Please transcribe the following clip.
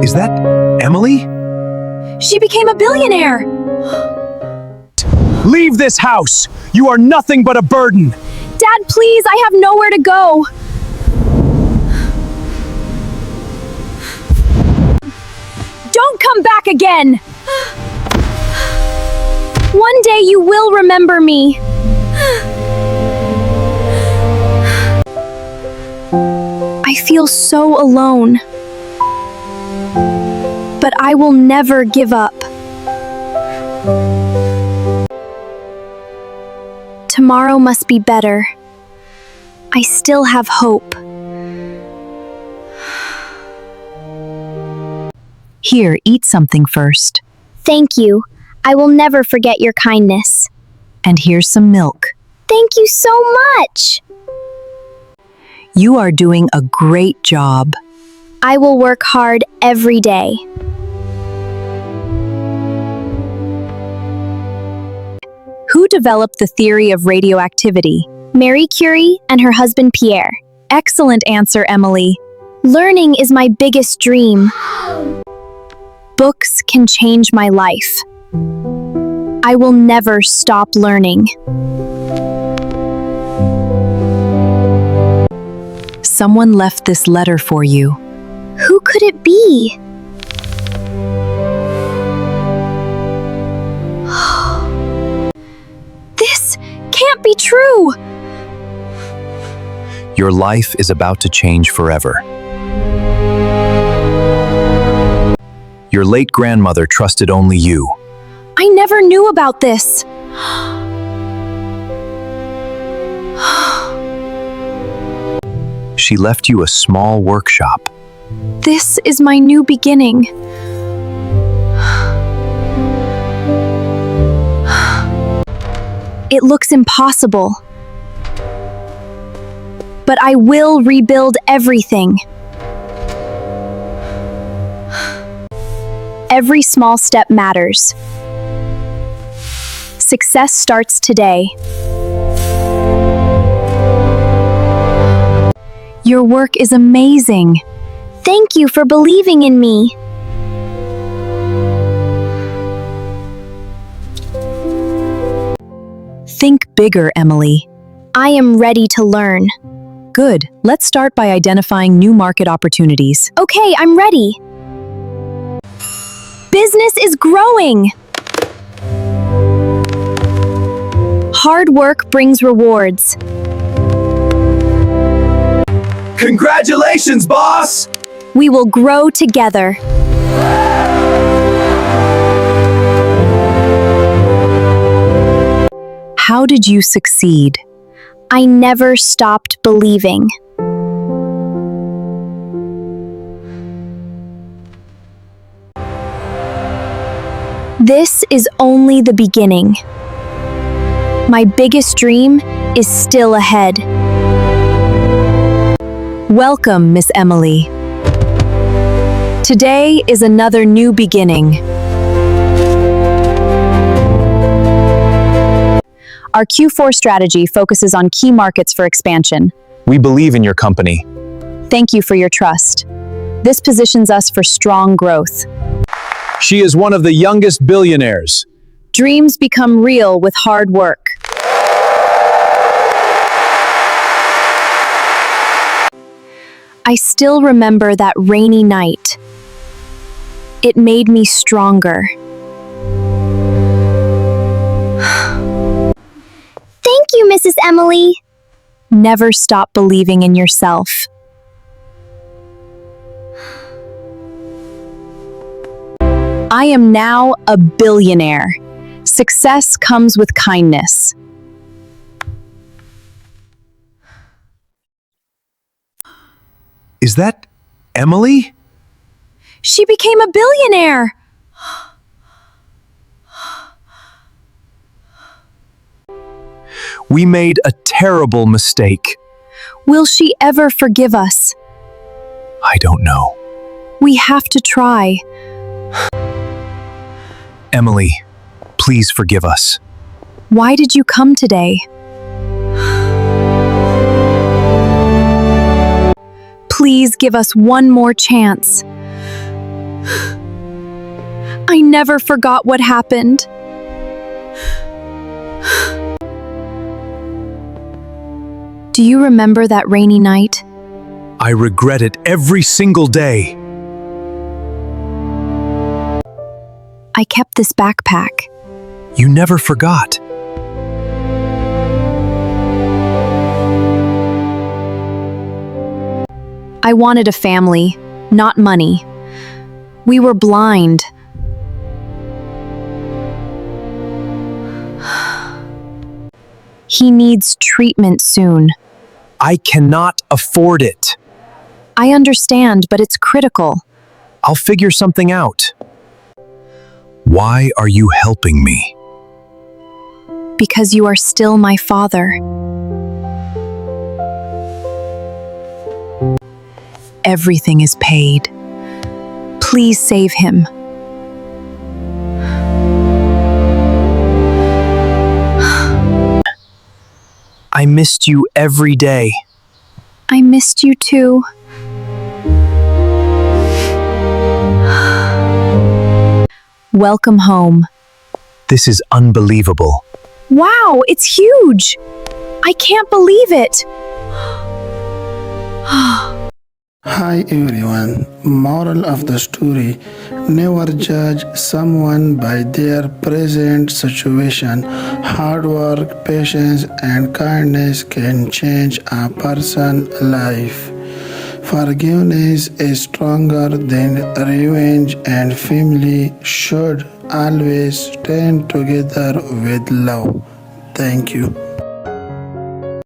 Is that Emily? She became a billionaire! Leave this house! You are nothing but a burden! Dad, please, I have nowhere to go! Don't come back again! One day you will remember me. I feel so alone. But I will never give up. Tomorrow must be better. I still have hope. Here, eat something first. Thank you. I will never forget your kindness. And here's some milk. Thank you so much. You are doing a great job. I will work hard every day. Who developed the theory of radioactivity? Marie Curie and her husband Pierre. Excellent answer, Emily. Learning is my biggest dream. Books can change my life. I will never stop learning. Someone left this letter for you. Who could it be? This can't be true! Your life is about to change forever. Your late grandmother trusted only you. I never knew about this. She left you a small workshop. This is my new beginning. It looks impossible. But I will rebuild everything. Every small step matters. Success starts today. Your work is amazing. Thank you for believing in me. Think bigger, Emily. I am ready to learn. Good. Let's start by identifying new market opportunities. Okay, I'm ready. Business is growing. Hard work brings rewards. Congratulations, boss! We will grow together. How did you succeed? I never stopped believing. This is only the beginning. My biggest dream is still ahead. Welcome, Miss Emily. Today is another new beginning. Our Q4 strategy focuses on key markets for expansion. We believe in your company. Thank you for your trust. This positions us for strong growth. She is one of the youngest billionaires. Dreams become real with hard work. I still remember that rainy night. It made me stronger. Thank you, Mrs. Emily. Never stop believing in yourself. I am now a billionaire. Success comes with kindness. Is that Emily? She became a billionaire. We made a terrible mistake. Will she ever forgive us? I don't know. We have to try. Emily, please forgive us. Why did you come today? Please give us one more chance. I never forgot what happened. Do you remember that rainy night? I regret it every single day. I kept this backpack. You never forgot. I wanted a family, not money. We were blind. He needs treatment soon. I cannot afford it. I understand, but it's critical. I'll figure something out. Why are you helping me? Because you are still my father. Everything is paid. Please save him. I missed you every day. I missed you too. Welcome home. This is unbelievable. Wow, it's huge! I can't believe it! Hi everyone. Moral of the story: never judge someone by their present situation. Hard work, patience, and kindness can change a person's life. Forgiveness is stronger than revenge, and family should always stand together with love. Thank you.